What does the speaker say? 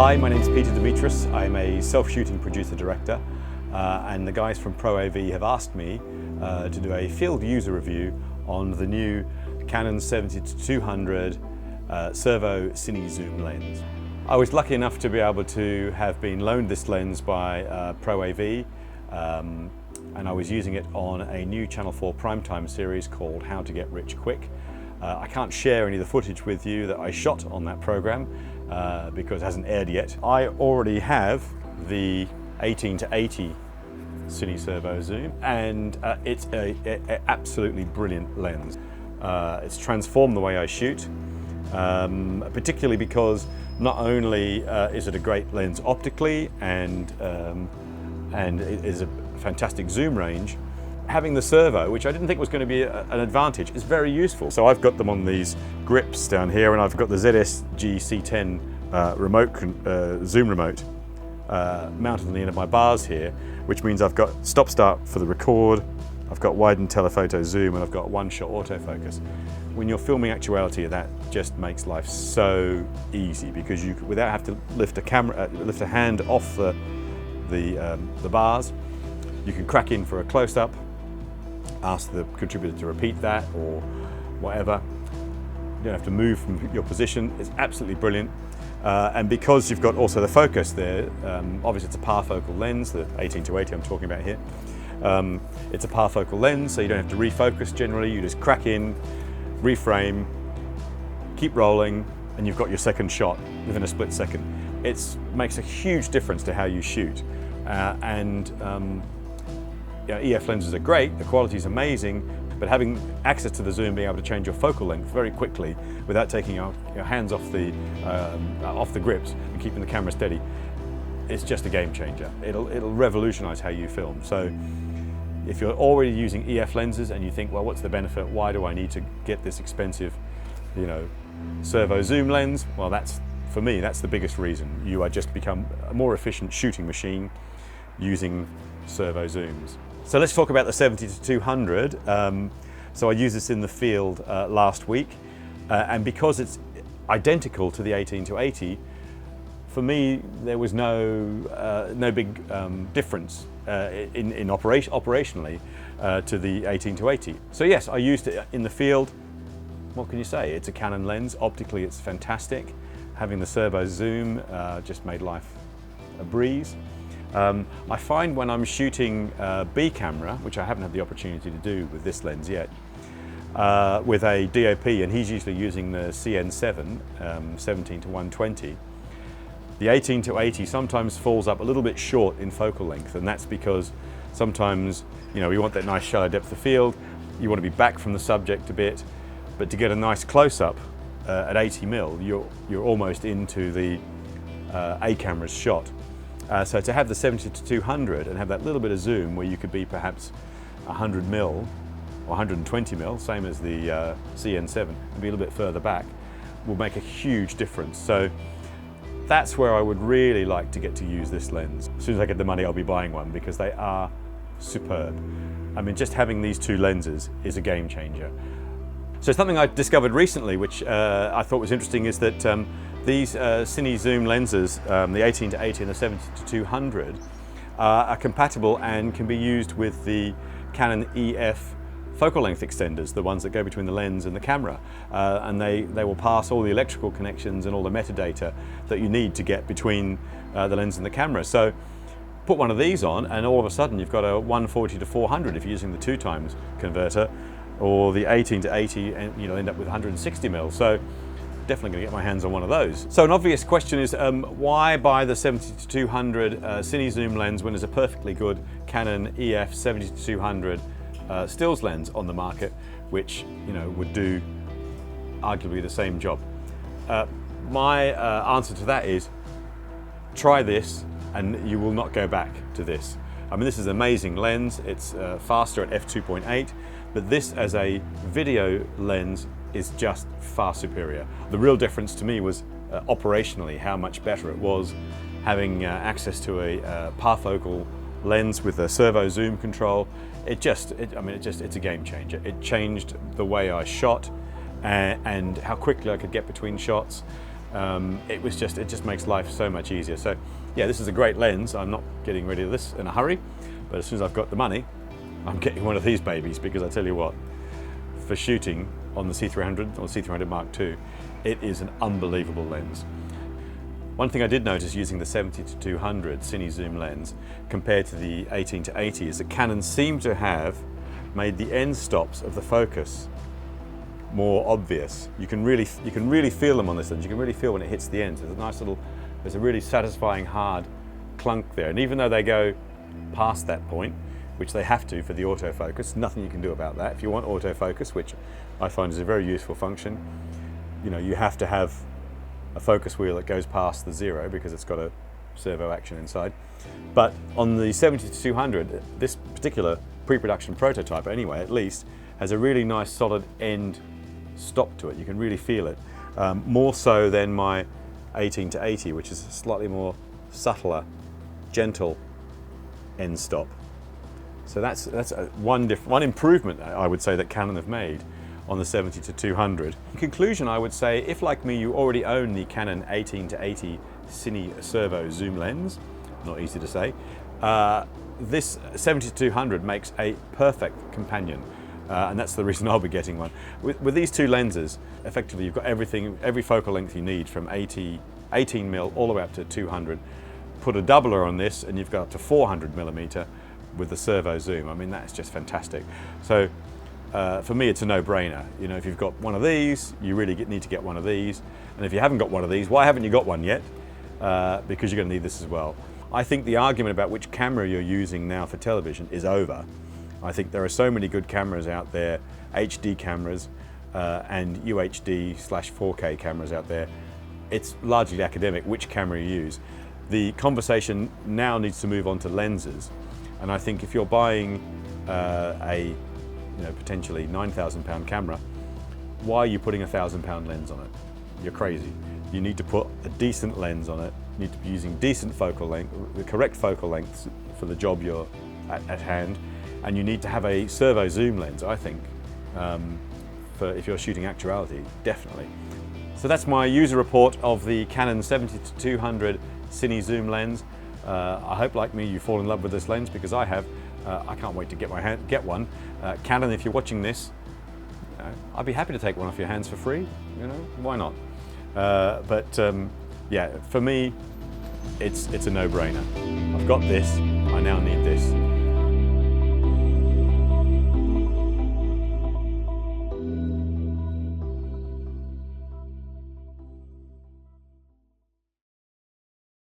Hi, my name's Peter Demetris. I'm a self-shooting producer-director, and the guys from ProAV have asked me to do a field user review on the new Canon 70-200 Servo Cine Zoom lens. I was lucky enough to be able to have been loaned this lens by ProAV, and I was using it on a new Channel 4 primetime series called How to Get Rich Quick. I can't share any of the footage with you that I shot on that program because it hasn't aired yet. I already have the 18-80 Cine Servo Zoom, and it's a absolutely brilliant lens. It's transformed the way I shoot, particularly because not only is it a great lens optically and it is a fantastic zoom range, having the servo, which I didn't think was going to be an advantage, is very useful. So I've got them on these grips down here, and I've got the ZSG C10 zoom remote mounted on the end of my bars here, which means I've got stop-start for the record, I've got widened telephoto zoom, and I've got one-shot autofocus. When you're filming actuality, that just makes life so easy because you, without having to lift a hand off the bars, you can crack in for a close-up, ask the contributor to repeat that or whatever. You don't have to move from your position. It's absolutely brilliant. And because you've got also the focus there, obviously it's a parfocal lens, the 18-80 I'm talking about here. It's a parfocal lens, so you don't have to refocus generally. You just crack in, reframe, keep rolling, and you've got your second shot within a split second. It makes a huge difference to how you shoot. EF lenses are great, the quality is amazing, but having access to the zoom, being able to change your focal length very quickly without taking your hands off the grips and keeping the camera steady, it's just a game changer. It'll revolutionize how you film. So if you're already using EF lenses and you think, well, what's the benefit? Why do I need to get this expensive, servo zoom lens? Well, for me, that's the biggest reason. You are just become a more efficient shooting machine using servo zooms. So let's talk about the 70-200. So I used this in the field last week, and because it's identical to the 18-80, for me there was no big difference operationally to the 18-80. So yes, I used it in the field. What can you say? It's a Canon lens. Optically, it's fantastic. Having the servo zoom just made life a breeze. I find when I'm shooting B camera, which I haven't had the opportunity to do with this lens yet, with a DOP, and he's usually using the CN7 17-120, the 18-80 sometimes falls up a little bit short in focal length, and that's because sometimes we want that nice shallow depth of field, you want to be back from the subject a bit, but to get a nice close-up at 80mm, you're almost into the A camera's shot. So to have the 70-200 and have that little bit of zoom where you could be perhaps 100mm or 120mm, same as the CN7, and be a little bit further back, will make a huge difference. So that's where I would really like to get to use this lens. As soon as I get the money, I'll be buying one because they are superb. I mean, just having these two lenses is a game changer. So something I discovered recently, which I thought was interesting, is that these Cine Zoom lenses, the 18-80 and the 70-200, are compatible and can be used with the Canon EF focal length extenders, the ones that go between the lens and the camera. And they will pass all the electrical connections and all the metadata that you need to get between the lens and the camera. So put one of these on and all of a sudden you've got a 140-400 if you're using the 2x converter, or the 18-80 and you'll end up with 160mm. So definitely going to get my hands on one of those. So an obvious question is why buy the 70-200 Cine Zoom lens when there's a perfectly good Canon EF 70-200 stills lens on the market, which would do arguably the same job? My answer to that is try this and you will not go back to this. I mean, this is an amazing lens. It's faster at f2.8, but this as a video lens is just far superior. The real difference to me was operationally how much better it was having access to a parfocal lens with a servo zoom control. It's a game changer. It changed the way I shot and how quickly I could get between shots. It just makes life so much easier. So yeah, this is a great lens. I'm not getting rid of this in a hurry, but as soon as I've got the money, I'm getting one of these babies, because I tell you what, for shooting on the C300 or C300 Mark II, it is an unbelievable lens. One thing I did notice using the 70-200 cine zoom lens compared to the 18-80 is that Canon seemed to have made the end stops of the focus more obvious. You can really feel them on this lens. You can really feel when it hits the ends. There's a really satisfying hard clunk there. And even though they go past that point, which they have to for the autofocus, nothing you can do about that. If you want autofocus, which I find is a very useful function, you have to have a focus wheel that goes past the 0 because it's got a servo action inside. But on the 70-200, this particular pre-production prototype, anyway, at least, has a really nice solid end stop to it. You can really feel it, more so than my 18-80, which is a slightly more subtler, gentle end stop. So that's one improvement I would say that Canon have made on the 70-200. In conclusion, I would say, if like me you already own the Canon 18-80 Cine Servo Zoom lens, not easy to say, this 70-200 makes a perfect companion. And that's the reason I'll be getting one. With these two lenses, effectively you've got every focal length you need from 18mm all the way up to 200. Put a doubler on this and you've got up to 400mm with the servo zoom. I mean, that's just fantastic. So for me, it's a no-brainer. If you've got one of these, you really need to get one of these. And if you haven't got one of these, why haven't you got one yet? Because you're going to need this as well. I think the argument about which camera you're using now for television is over. I think there are so many good cameras out there, HD cameras and UHD/4K cameras out there. It's largely academic which camera you use. The conversation now needs to move on to lenses. And I think if you're buying a potentially £9,000 camera, why are you putting a £1,000 lens on it? You're crazy. You need to put a decent lens on it. You need to be using decent focal length, the correct focal lengths for the job you're at hand. And you need to have a servo zoom lens, I think, for if you're shooting actuality, definitely. So that's my user report of the Canon 70-200 Cine Zoom lens. I hope, like me, you fall in love with this lens, because I have. I can't wait to get one. Canon, if you're watching this, I'd be happy to take one off your hands for free. Why not? Yeah, for me, it's a no-brainer. I've got this. I now need this.